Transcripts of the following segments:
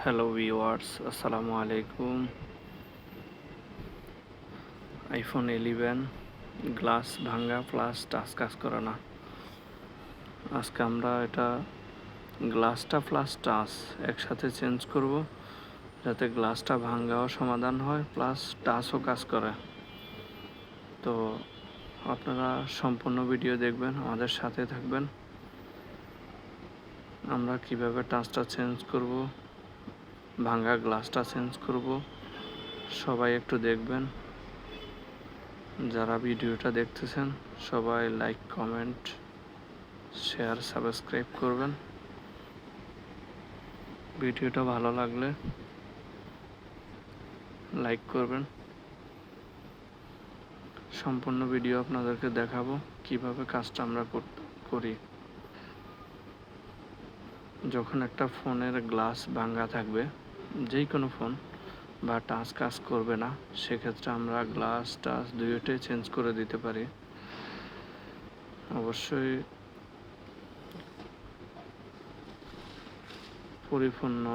Hello viewers, আসসালামু আলাইকুম। IPhone 11 glass ভাঙ্গা প্লাস টাচ কাজ করে না। আজকে আমরা এটা গ্লাসটা প্লাস টাচ একসাথে চেঞ্জ করব, যাতে গ্লাসটা ভাঙ্গাও সমাধান হয় প্লাস টাচও কাজ করে। তো আপনারা সম্পূর্ণ ভিডিও দেখবেন, আমাদের সাথে থাকবেন। আমরা কিভাবে টাচটা চেঞ্জ করব, ভাঙ্গা গ্লাসটা চেঞ্জ করব, সবাই একটু দেখবেন। যারা ভিডিওটা দেখতেছেন সবাই লাইক, কমেন্ট, শেয়ার, সাবস্ক্রাইব করবেন। ভিডিওটা ভালো লাগলে লাইক করবেন। সম্পূর্ণ ভিডিও আপনাদেরকে দেখাবো কিভাবে কাজটা আমরা করি। যখন একটা ফোনের গ্লাস ভাঙা থাকবে, যেই কোনো ফোন বা টাচ কাজ করবে না, সেক্ষেত্রে আমরা গ্লাস টাচ দুইটাই চেঞ্জ করে দিতে পারি। অবশ্যই পরিপূর্ণ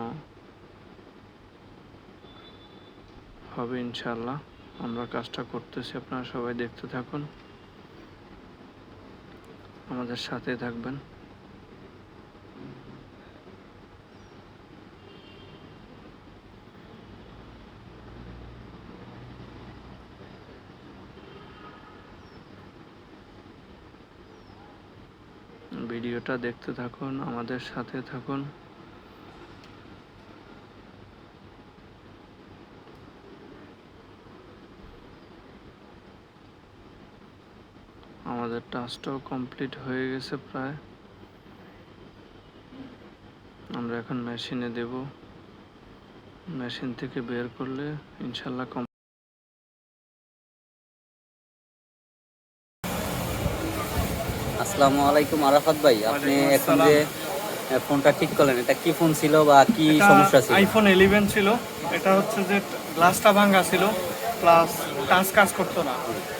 হবে ইনশাআল্লাহ। আমরা কাজটা করতেছি, আপনারা সবাই দেখতে থাকুন, আমাদের সাথে থাকবেন। ভিডিওটা দেখতে থাকুন, আমাদের সাথে থাকুন। আমাদের টাস্কটাও কমপ্লিট হয়ে গেছে প্রায়। আমরা এখন মেশিনে দেব, মেশিন থেকে বের করলে ইনশাল্লাহ আসসালামু আলাইকুম আরাফাত ভাই, আপনি এখন যে ফোনটা ঠিক করলেন, এটা কি ফোন ছিল বা কি সমস্যা ছিল? আইফোন 11 ছিল। এটা হচ্ছে যে গ্লাসটা ভাঙা ছিল, প্লাস টাচ কাজ করতো না।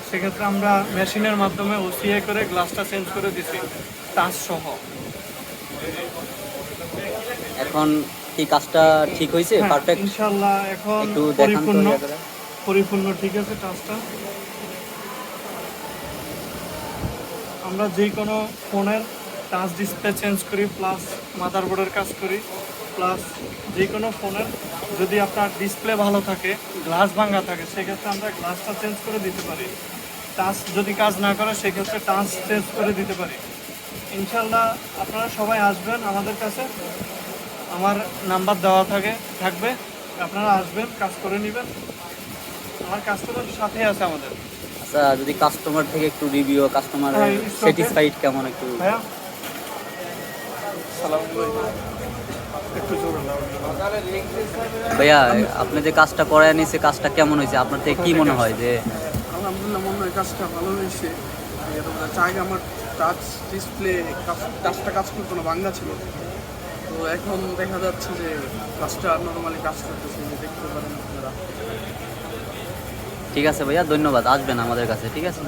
সেক্ষেত্রে আমরা মেশিনের মাধ্যমে ওসিআই করে গ্লাসটা চেঞ্জ করে দিছি টাচ সহ। এখন কি কাজটা ঠিক হয়েছে? পারফেক্ট ইনশাআল্লাহ এখন একটু দেখান তো ইয়া করে। পরিপূর্ণ ঠিক আছে টাচটা। আমরা যে কোনো ফোনের টাচ ডিসপ্লে চেঞ্জ করি, প্লাস মাদারবোর্ডের কাজ করি, প্লাস যে কোনো ফোনের যদি আপনার ডিসপ্লে ভালো থাকে, গ্লাস ভাঙা থাকে, সেক্ষেত্রে আমরা গ্লাসটা চেঞ্জ করে দিতে পারি। টাচ যদি কাজ না করে সেক্ষেত্রে টাচ চেঞ্জ করে দিতে পারি। ইনশাল্লাহ আপনারা সবাই আসবেন আমাদের কাছে, আমার নাম্বার দেওয়া থাকবে, আপনারা আসবেন, কাজ করে নেবেন। আমার কাস্টমার সাথে আছে আমাদের। আচ্ছা, যদি কাস্টমার থেকে একটু রিভিউ, কাস্টমার হ্যাঁ, স্যাটিসফাইড কেমন একটু? ভাইয়া সালাম একটু জোরে ভাইয়া, আপনি যে কাজটা করায় নিয়েছে, কাজটা কেমন হয়েছে আপনার থেকে কি মনে হয়? যে আলহামদুলিল্লাহ, মনে হয় কাজটা ভালো হয়েছে। আগে আমার টাচ ডিসপ্লে টাচটা কাজ করতো না, ভাঙ্গা ছিল। তো এখন দেখা যাচ্ছে যে কাজটা নর্মালি কাজ করতেছে, যে দেখতে পারেন আপনারা। ঠিক আছে ভাইয়া, ধন্যবাদ। আসবেন আমাদের কাছে, ঠিক আছে।